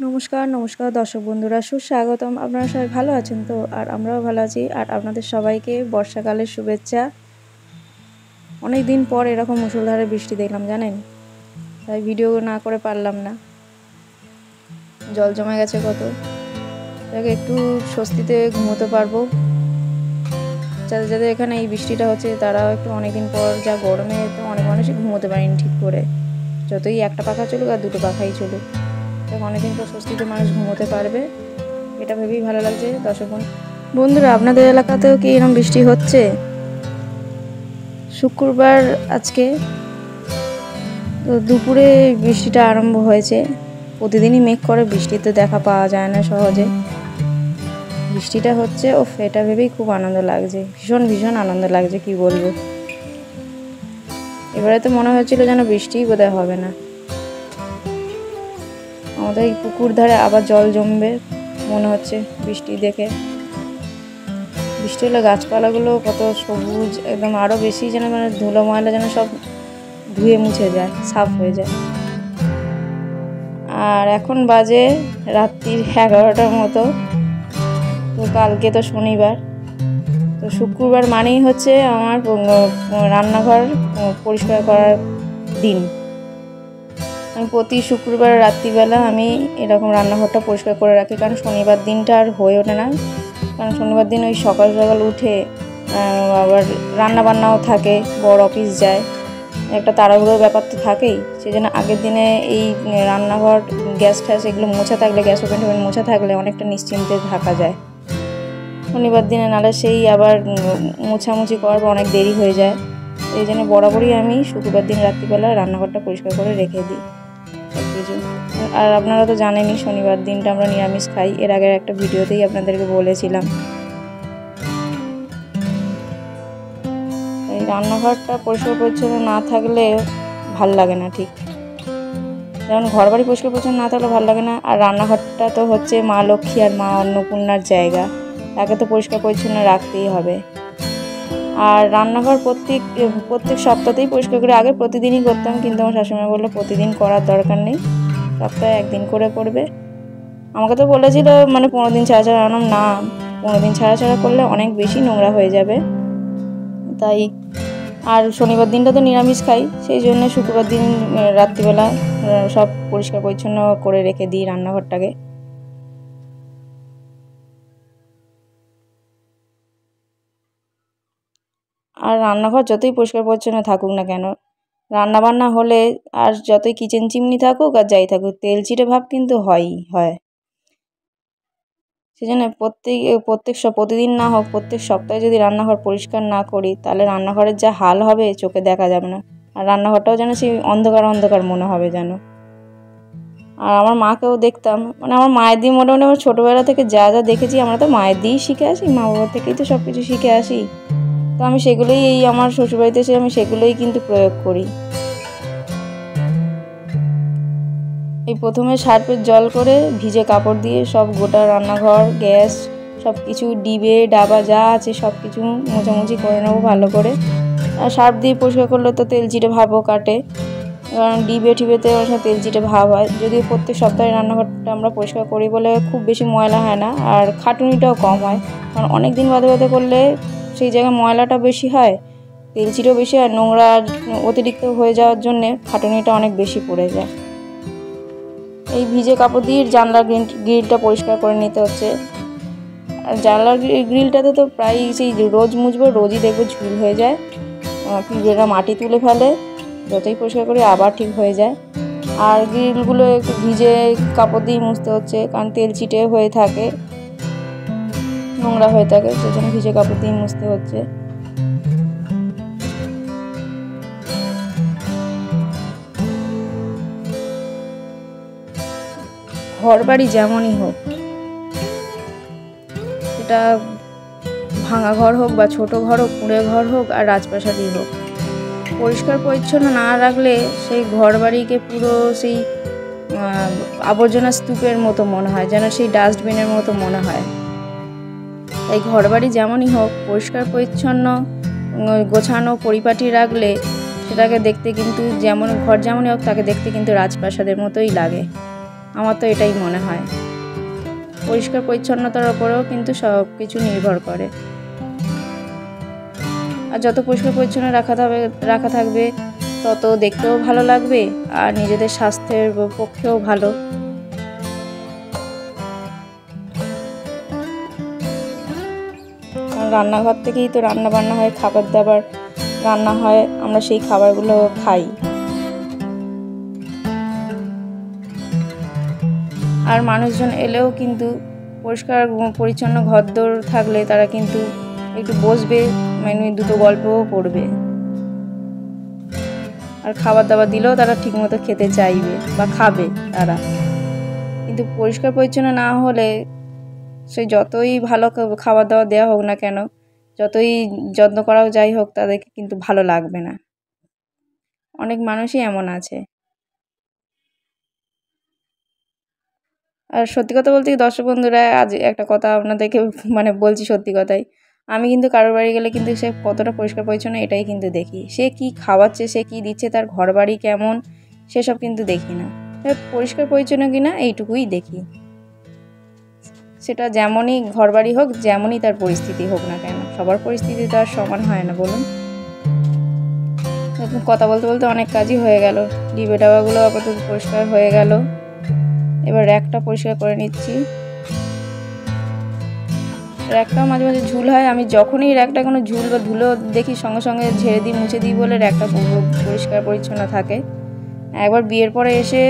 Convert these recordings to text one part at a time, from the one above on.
নমস্কার নমস্কার দর্শক বন্ধুরা, সুস্বাগতম। আপনারা সবাই ভালো আছেন তো? আর আমরাও ভালো আছি। আর আপনাদের সবাইকে বর্ষাকালের শুভেচ্ছা। অনেক দিন পর এরকম মুষলধারে বৃষ্টি দেখলাম, জানেন, তাই ভিডিও না করে পারলাম না। জল জমে গেছে কত, তাকে একটু স্বস্তিতে ঘুমোতে পারবো। যাদের যাদের এখানে এই বৃষ্টিটা হচ্ছে তারাও একটু অনেকদিন পর, যা গরমে তো অনেক মানুষই ঘুমোতে পারেনি ঠিক করে, যতই একটা পাখা চলুক আর দুটো পাখাই চলুক, অনেকদিন পর স্বস্তিতে মানুষ ঘুমোতে পারবে, এটা ভেবেই ভালো লাগছে। দর্শক বন্ধুরা, আপনাদের এলাকাতেও কি এরকম বৃষ্টি হচ্ছে? শুক্রবার আজকে তো দুপুরে বৃষ্টিটা আরম্ভ হয়েছে। প্রতিদিনই মেঘ করে, বৃষ্টিতে দেখা পাওয়া যায় না সহজে। বৃষ্টিটা হচ্ছে, ও এটা ভেবেই খুব আনন্দ লাগছে, ভীষণ ভীষণ আনন্দ লাগছে, কি বলবো। এবারে তো মনে হচ্ছিল যেন বৃষ্টিই বোধহয় হবে না। আমাদের এই পুকুর ধারে আবার জল জমবে মনে হচ্ছে বৃষ্টি দেখে। বৃষ্টি হলে গাছপালাগুলো কত সবুজ, একদম আরও বেশি যেন মানে ধুলো ময়লা যেন সব ধুয়ে মুছে যায়, সাফ হয়ে যায়। আর এখন বাজে রাত্রির 11টার মতো। তো কালকে তো শনিবার, তো শুক্রবার মানেই হচ্ছে আমার রান্নাঘর পরিষ্কার করার দিন। আমি প্রতি শুক্রবার রাত্রিবেলা আমি এরকম রান্নাঘরটা পরিষ্কার করে রাখি, কারণ শনিবার দিনটা আর হয়ে ওঠে না। কারণ শনিবার দিন ওই সকাল সকাল উঠে আবার রান্না বান্নাও থাকে, বড় অফিস যায়, একটা তাড়াহুড়োর ব্যাপার তো থাকেই। সেই জন্য আগের দিনে এই রান্নাঘর গ্যাস ট্যাস এগুলো মোছা থাকলে, গ্যাস ওভেন টোভেন মোছা থাকলে অনেকটা নিশ্চিন্তে থাকা যায়। শনিবার দিনে নাহলে সেই আবার মোছামুছি করার অনেক দেরি হয়ে যায়। এই জন্য বরাবরই আমি শুক্রবার দিন রাত্রিবেলা রান্নাঘরটা পরিষ্কার করে রেখে দিই সব কিছু। আর আপনারা তো জানেনই শনিবার দিনটা আমরা নিরামিষ খাই, এর আগের একটা ভিডিওতেই আপনাদেরকে বলেছিলাম। এই রান্নাঘরটা পরিষ্কার পরিচ্ছন্ন না থাকলে ভাল লাগে না ঠিক, যেমন ঘর বাড়ি পরিষ্কার পরিচ্ছন্ন না থাকলে ভালো লাগে না। আর রান্নাঘরটা তো হচ্ছে মা লক্ষ্মী আর মা অন্নপূর্ণার জায়গা, তাকে তো পরিষ্কার পরিচ্ছন্ন রাখতেই হবে। আর রান্নাঘর প্রত্যেক সপ্তাহতেই পরিষ্কার করে, আগে প্রতিদিনই করতাম, কিন্তু আমার শাশুড়ি বললো প্রতিদিন করার দরকার নেই, সপ্তাহে একদিন করে করবে। আমাকে তো বলেছিল মানে 15 দিন ছাড়া ছাড়া, আনাম না, 15 দিন ছাড়া ছাড়া করলে অনেক বেশি নোংরা হয়ে যাবে, তাই। আর শনিবার দিনটা তো নিরামিষ খাই, সেই জন্য শুক্রবার দিন রাত্রিবেলা সব পরিষ্কার পরিচ্ছন্ন করে রেখে দিই রান্নাঘরটাকে। আর রান্নাঘর যতই পরিষ্কার পরিচ্ছন্ন থাকুক না কেন, রান্নাবান্না হলে আর যতই কিচেন চিমনি থাকুক আর যাই থাকুক, তেল চিটে ভাব কিন্তু হয়ই হয়। সেই জন্য প্রতিদিন না হোক, প্রত্যেক সপ্তাহে যদি রান্নাঘর পরিষ্কার না করি, তাহলে রান্নাঘরের যা হাল হবে চোখে দেখা যাবে না। আর রান্নাঘরটাও যেন সেই অন্ধকার অন্ধকার মনে হবে যেন। আর আমার মাকেও দেখতাম, মানে আমার মায়ের দিয়ে মোটামুটি আমার ছোটোবেলা থেকে যা যা দেখেছি, আমরা তো মায়ের দিয়েই শিখে আসি, মা বাবার থেকেই তো সব কিছু শিখে আসি। তো আমি সেগুলোই, এই আমার শ্বশুরবাড়িতে এসে আমি সেগুলোই কিন্তু প্রয়োগ করি। এই প্রথমে সার্ফের জল করে ভিজে কাপড় দিয়ে সব গোটা রান্নাঘর, গ্যাস, সব কিছু ডিবে ডাবা যা আছে সব কিছু মোছামুছি করে নেবো ভালো করে। আর সার্ফ দিয়ে পরিষ্কার করলে তো তেল চিটে ভাবও কাটে, কারণ ডিবে টিবেতে অনেক সময় তেল চিটে ভাব হয়। যদিও প্রত্যেক সপ্তাহে রান্নাঘরটা আমরা পরিষ্কার করি বলে খুব বেশি ময়লা হয় না, আর খাটুনিটাও কম হয়। কারণ অনেক দিন বাদে বাদে করলে সেই জায়গায় ময়লাটা বেশি হয়, তেল চিটেও বেশি হয়, নোংরা অতিরিক্ত হয়ে যাওয়ার জন্যে খাটুনিটা অনেক বেশি পড়ে যায়। এই ভিজে কাপড় দিয়ে জানলার গ্রিলটা পরিষ্কার করে নিতে হচ্ছে। আর জানলার গ্রিলটাতে তো প্রায় সেই রোজ মুছবো, রোজই দেখবো ঝুল হয়ে যায়, পিঁপড়েরা মাটি তুলে ফেলে, যতই পরিষ্কার করি আবার ঠিক হয়ে যায়। আর গ্রিলগুলো একটু ভিজে কাপড় দিয়ে মুছতে হচ্ছে, কারণ তেল চিটে হয়ে থাকে, নোংরা হয়ে থাকে, সেজন্য ভিজে কাপড় দিয়ে মুছতে হচ্ছে। ঘর বাড়ি যেমনই হোক, সেটা ভাঙা ঘর হোক বা ছোট ঘর হোক, কুঁড়ে ঘর হোক আর রাজপ্রাসাদই হোক, পরিষ্কার পরিচ্ছন্ন না রাখলে সেই ঘর বাড়িকে পুরো সেই আবর্জনা স্তূপের মতো মনে হয়, যেন সেই ডাস্টবিনের মতো মনে হয়। তাই ঘর বাড়ি যেমনই হোক, পরিষ্কার পরিচ্ছন্ন গোছানো পরিপাটি রাখলে সেটাকে দেখতে কিন্তু, যেমন ঘর যেমনই হোক, তাকে দেখতে কিন্তু রাজপ্রাসাদের মতোই লাগে। আমার তো এটাই মনে হয়। পরিষ্কার পরিচ্ছন্নতার ওপরেও কিন্তু সব কিছু নির্ভর করে। আর যত পরিষ্কার পরিচ্ছন্ন রাখা থাকবে তত দেখতেও ভালো লাগবে আর নিজেদের স্বাস্থ্যের পক্ষেও ভালো। কারণ রান্নাঘর থেকেই তো রান্না বান্না হয়, খাবার দাবার রান্না হয়, আমরা সেই খাবারগুলো খাই। আর মানুষজন এলেও কিন্তু পরিষ্কার পরিচ্ছন্ন ঘরদোর থাকলে তারা কিন্তু একটু বসবে, মানে দুটো গল্পও করবে। আর খাবার দাবার দিলেও তারা ঠিকমতো খেতে চাইবে বা খাবে তারা। কিন্তু পরিষ্কার পরিচ্ছন্ন না হলে সে যতই ভালো খাবার দাবার দেওয়া হোক না কেন, যতই যত্ন করাও যাই হোক, তাদেরকে কিন্তু ভালো লাগবে না। অনেক মানুষই এমন আছে। আর সত্যি কথা বলতে দর্শক বন্ধুরা, আজ একটা কথা আপনাদেরকে মানে বলছি সত্যি কথাই, আমি কিন্তু কারোর বাড়ি গেলে কিন্তু সে কতটা পরিষ্কার পরিচ্ছন্ন এটাই কিন্তু দেখি। সে কি খাওয়াচ্ছে, সে কি দিচ্ছে, তার ঘর বাড়ি কেমন, সেসব কিন্তু দেখি না। পরিষ্কার পরিচ্ছন্ন কিনা এইটুকুই দেখি। সেটা যেমনই ঘর বাড়ি হোক, যেমনই তার পরিস্থিতি হোক না কেন, সবার পরিস্থিতি তো আর সমান হয় না বলুন। কথা বলতে বলতে অনেক কাজই হয়ে গেল। ডিবে ডাবাগুলো আপাতত পরিষ্কার হয়ে গেল। এবার র্যাকটা পরিষ্কার করে নিচ্ছি। র্যাকটাও মাঝে মাঝে ঝুল হয়, আমি যখনই র্যাকটা কোনো ঝুল বা ধুলো দেখি সঙ্গে সঙ্গে ঝেড়ে দিই, মুছে দিই বলে র্যাকটা পরিষ্কার পরিচ্ছন্ন থাকে। একবার বিয়ের পরে এসে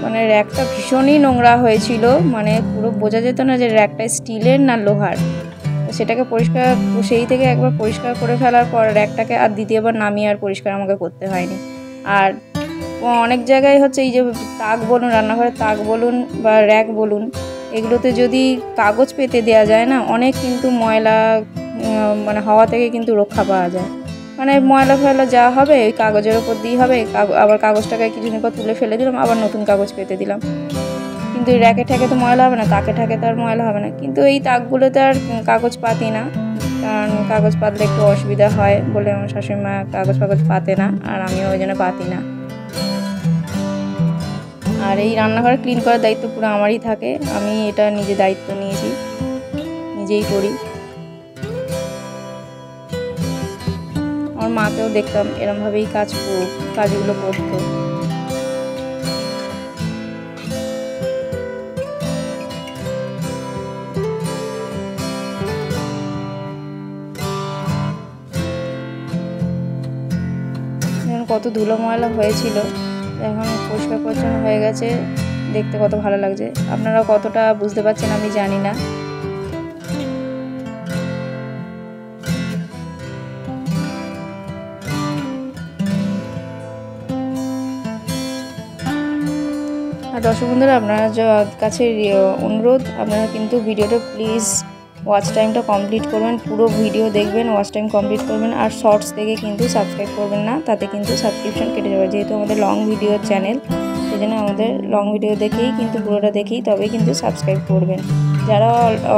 মানে র্যাকটা ভীষণই নোংরা হয়েছিল, মানে পুরো বোঝা যেত না যে র্যাকটা স্টিলের না লোহার। সেটাকে সেই থেকে একবার পরিষ্কার করে ফেলার পর র্যাকটাকে আর দ্বিতীয়বার নামিয়ে আর পরিষ্কার আমাকে করতে হয়নি। আর অনেক জায়গায় হচ্ছে এই যে তাক বলুন, রান্নাঘরের তাক বলুন বা র্যাক বলুন, এগুলোতে যদি কাগজ পেতে দেওয়া যায় না, অনেক কিন্তু ময়লা মানে হাওয়া থেকে কিন্তু রক্ষা পাওয়া যায়। মানে ময়লা ফয়লা যা হবে ওই কাগজের ওপর দিয়ে হবে, আবার কাগজটাকে কিছুদিন পর তুলে ফেলে দিলাম, আবার নতুন কাগজ পেতে দিলাম। কিন্তু এই র্যাকে ঠ্যাকে তো ময়লা হবে না, তাকে ঠ্যাকে তো আর ময়লা হবে না। কিন্তু এই তাকগুলোতে আর কাগজ পাতি না, কারণ কাগজ পাতলে একটু অসুবিধা হয় বলে আমার শাশুড়িমা কাগজ পাতে না, আর আমিও ওই জন্য পাতি না। আর এই রান্নাঘর ক্লিন করার দায়িত্ব পুরো আমারই থাকে। আমি এটা নিজে দায়িত্ব নিয়েছি, নিজেই করি। আমার মাকেও দেখতাম এরমভাবেই কাজগুলো করতো। কত ধুলো ময়লা হয়েছিল, এখন পরিষ্কার পরিচ্ছন্ন হয়ে গেছে, দেখতে কত ভালো লাগছে। আপনারা কতটা বুঝতে পারছেন আমি জানি না। আর দর্শক বন্ধুরা, আপনারা কাছে অনুরোধ, আপনারা কিন্তু ভিডিওটা প্লিজ ওয়াচ টাইমটা কমপ্লিট করবেন, পুরো ভিডিও দেখবেন, ওয়াচ টাইম কমপ্লিট করবেন। আর শর্টস দেখে কিন্তু সাবস্ক্রাইব করবেন না, তাতে কিন্তু সাবস্ক্রিপশন কেটে যাবে। যেহেতু আমাদের লং ভিডিও চ্যানেল, সেই জন্য আমাদের লং ভিডিও দেখেই কিন্তু পুরোটা দেখেই তবেই কিন্তু সাবস্ক্রাইব করবেন। যারা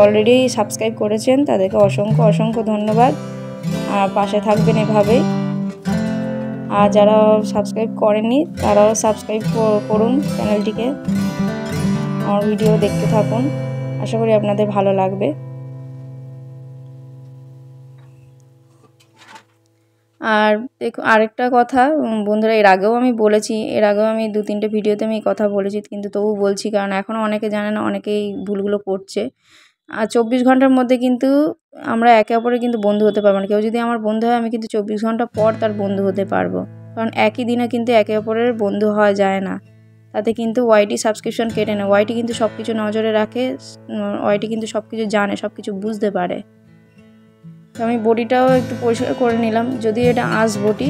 অলরেডি সাবস্ক্রাইব করেছেন তাদেরকে অসংখ্য অসংখ্য ধন্যবাদ, আর পাশে থাকবেন এভাবেই। আর যারা সাবস্ক্রাইব করেননি তারাও সাবস্ক্রাইব করুন চ্যানেলটিকে, আমার ভিডিও দেখতে থাকুন, আশা করি আপনাদের ভালো লাগবে। আর দেখুন আরেকটা কথা বন্ধুরা, এর আগেও আমি 2-3টে ভিডিওতে আমি এই কথা বলেছি, কিন্তু তবু বলছি কারণ এখনও অনেকে জানে না, অনেকেই ভুলগুলো করছে। আর 24 ঘন্টার মধ্যে কিন্তু আমরা একে অপরের কিন্তু বন্ধু হতে পারবো না। কেউ যদি আমার বন্ধু হয়, আমি কিন্তু 24 ঘন্টা পর তার বন্ধু হতে পারবো, কারণ একই দিনে কিন্তু একে অপরের বন্ধু হওয়া যায় না। তাতে কিন্তু ওয়াইটি সাবস্ক্রিপশন কেটে নেয়। ওয়াইটি কিন্তু সব কিছু নজরে রাখে, ওয়াইটি কিন্তু সব কিছু জানে, সব কিছু বুঝতে পারে। তো আমি বটিটাও একটু পরিষ্কার করে নিলাম, যদি এটা আঁশ বটি।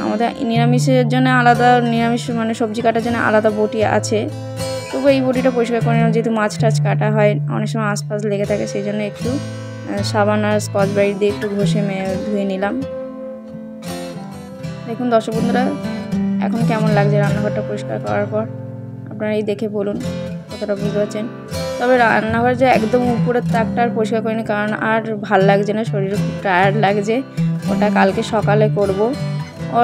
আমাদের নিরামিষের জন্য আলাদা, নিরামিষ মানে সবজি কাটার জন্য আলাদা বটি আছে, তবু এই বটিটা পরিষ্কার করে নিলাম। যেহেতু মাছ টাছ কাটা হয়, অনেক সময় আশপাশ লেগে থাকে, সেই জন্য একটু সাবান আর স্কচ ব্রাইট দিয়ে একটু ঘষে ধুয়ে নিলাম। দেখুন দর্শক বন্ধুরা, এখন কেমন লাগছে রান্নাঘরটা পরিষ্কার করার পর, আপনারা এই দেখে বলুন কতটা বুঝতে পারছেন। তবে রান্নাঘর যে একদম উপরের তাকটা আর পরিষ্কার করিনি, কারণ আর ভাল লাগছে না, শরীরে খুব টায়ার্ড লাগছে, ওটা কালকে সকালে করব।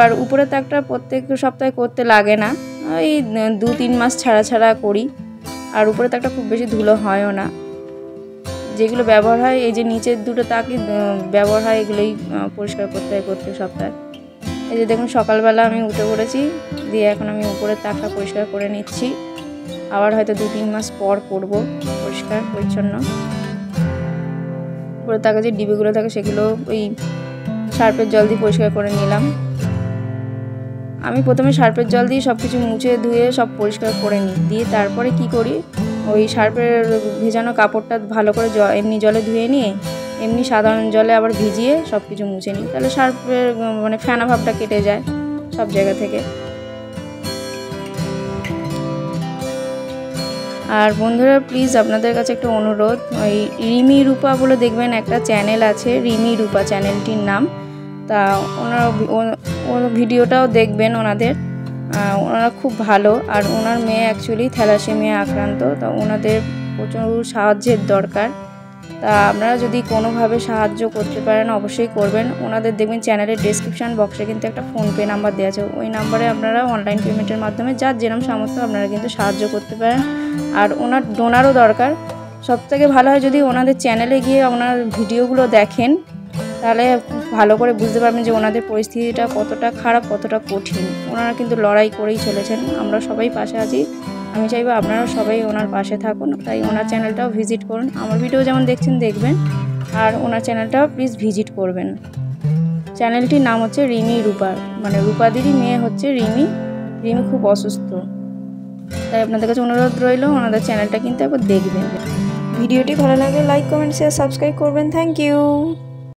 আর উপরের তাকটা প্রত্যেক সপ্তাহে করতে লাগে না, ওই 2-3 মাস ছাড়া ছাড়া করি, আর উপরে তাকটা খুব বেশি ধুলো হয়ও না। যেগুলো ব্যবহার হয়, এই যে নিচের দুটো তাকই ব্যবহার হয়, এগুলোই পরিষ্কার করতে হয় প্রত্যেক সপ্তাহে। এই যে দেখুন সকালবেলা আমি উঠে পড়েছি, দিয়ে এখন আমি উপরের তাকটা পরিষ্কার করে নিচ্ছি। আবার হয়তো 2-3 মাস পর করব পরিষ্কার পরিচ্ছন্ন। উপরের তাকে যে ডিবেগুলো থাকে সেগুলো ওই সার্ফের জল দিয়ে পরিষ্কার করে নিলাম। আমি প্রথমে সার্ফের জল দিয়ে সব কিছু মুছে ধুয়ে সব পরিষ্কার করে নিই, দিয়ে তারপরে কি করি, ওই সার্ফের ভেজানো কাপড়টা ভালো করে এমনি জলে ধুয়ে নিয়ে এমনি সাধারণ জলে আবার ভিজিয়ে সব কিছু মুছে নিই, তাহলে সার্ফের মানে ফেনা ভাবটা কেটে যায় সব জায়গা থেকে। আর বন্ধুরা প্লিজ আপনাদের কাছে একটা অনুরোধ, ওই রিমি রূপা বলে দেখবেন একটা চ্যানেল আছে, রিমি রূপা চ্যানেলটির নাম। তা ওনার ভিডিওটাও দেখবেন, ওনারা খুব ভালো। আর ওনার মেয়ে অ্যাকচুয়ালি থ্যালাসেমিয়া আক্রান্ত, তা ওনাদের প্রচুর সাহায্যের দরকার। তা আপনারা যদি কোনোভাবে সাহায্য করতে পারেন অবশ্যই করবেন। ওনাদের দেখবেন চ্যানেলের ডেসক্রিপশান বক্সে কিন্তু একটা ফোনপে নাম্বার দেওয়া আছে, ওই নাম্বারে আপনারা অনলাইন পেমেন্টের মাধ্যমে যার যেরকম সামর্থ্য আপনারা কিন্তু সাহায্য করতে পারেন। আর ওনার ডোনারও দরকার। সবথেকে ভালো হয় যদি ওনাদের চ্যানেলে গিয়ে ওনার ভিডিওগুলো দেখেন, তাহলে ভালো করে বুঝতে পারবেন যে ওনাদের পরিস্থিতিটা কতটা খারাপ, কতটা কঠিন। ওনারা কিন্তু লড়াই করেই চলেছেন, আমরা সবাই পাশে আছি। আমি চাইবো আপনারাও সবাই ওনার পাশে থাকুন, তাই ওনার চ্যানেলটাও ভিজিট করুন। আমার ভিডিও যেমন দেখছেন দেখবেন, আর ওনার চ্যানেলটাও প্লিজ ভিজিট করবেন। চ্যানেলটির নাম হচ্ছে রিমি রূপা, মানে রূপাদিরই মেয়ে হচ্ছে রিমি। রিমি খুব অসুস্থ, তাই আপনাদের কাছে অনুরোধ রইল ওনাদের চ্যানেলটা কিন্তু একবার দেখবেন। ভিডিওটি ভালো লাগলে লাইক, কমেন্ট, শেয়ার, সাবস্ক্রাইব করবেন। Thank you.